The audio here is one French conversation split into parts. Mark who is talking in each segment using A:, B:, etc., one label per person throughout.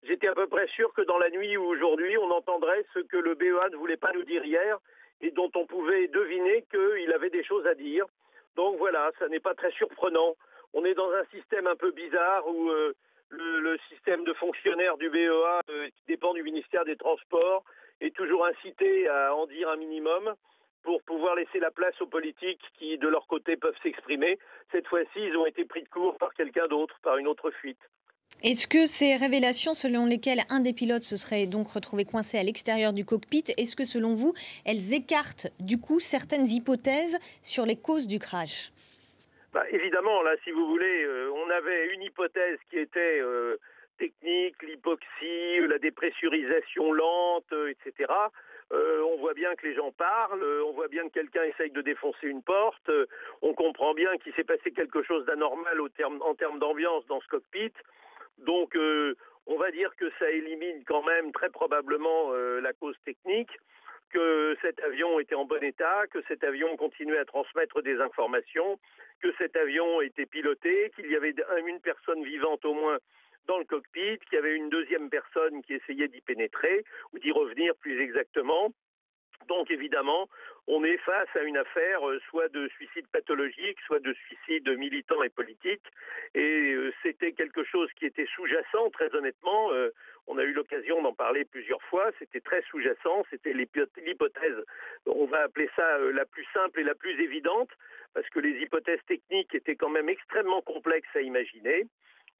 A: j'étais à peu près sûr que dans la nuit ou aujourd'hui, on entendrait ce que le BEA ne voulait pas nous dire hier et dont on pouvait deviner qu'il avait des choses à dire. Donc voilà, ça n'est pas très surprenant. On est dans un système un peu bizarre où le système de fonctionnaires du BEA, qui dépend du ministère des Transports, est toujours incité à en dire un minimum pour pouvoir laisser la place aux politiques qui, de leur côté, peuvent s'exprimer. Cette fois-ci, ils ont été pris de court par quelqu'un d'autre, par une autre fuite.
B: Est-ce que ces révélations selon lesquelles un des pilotes se serait donc retrouvé coincé à l'extérieur du cockpit, est-ce que selon vous, elles écartent du coup certaines hypothèses sur les causes du crash?
A: Bah, évidemment, là, si vous voulez, on avait une hypothèse qui était technique, l'hypoxie, la dépressurisation lente, etc. On voit bien que les gens parlent, on voit bien que quelqu'un essaye de défoncer une porte, on comprend bien qu'il s'est passé quelque chose d'anormal en termes d'ambiance dans ce cockpit. Donc, on va dire que ça élimine quand même très probablement la cause technique, que cet avion était en bon état, que cet avion continuait à transmettre des informations, que cet avion était piloté, qu'il y avait une personne vivante au moins dans le cockpit, qu'il y avait une deuxième personne qui essayait d'y pénétrer, ou d'y revenir plus exactement. Donc évidemment, on est face à une affaire soit de suicide pathologique, soit de suicide militant et politique. Et c'était quelque chose qui était sous-jacent, très honnêtement. On a eu l'occasion d'en parler plusieurs fois. C'était très sous-jacent. C'était l'hypothèse, on va appeler ça la plus simple et la plus évidente, parce que les hypothèses techniques étaient quand même extrêmement complexes à imaginer.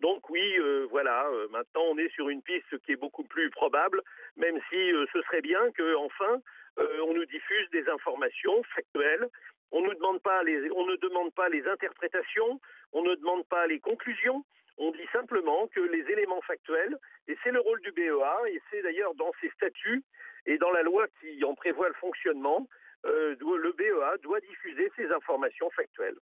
A: Donc oui, voilà, maintenant on est sur une piste qui est beaucoup plus probable, même si ce serait bien qu'enfin on nous diffuse des informations factuelles. On ne demande pas les interprétations, on ne demande pas les conclusions. On dit simplement que les éléments factuels, et c'est le rôle du BEA, et c'est d'ailleurs dans ses statuts et dans la loi qui en prévoit le fonctionnement, le BEA doit diffuser ces informations factuelles.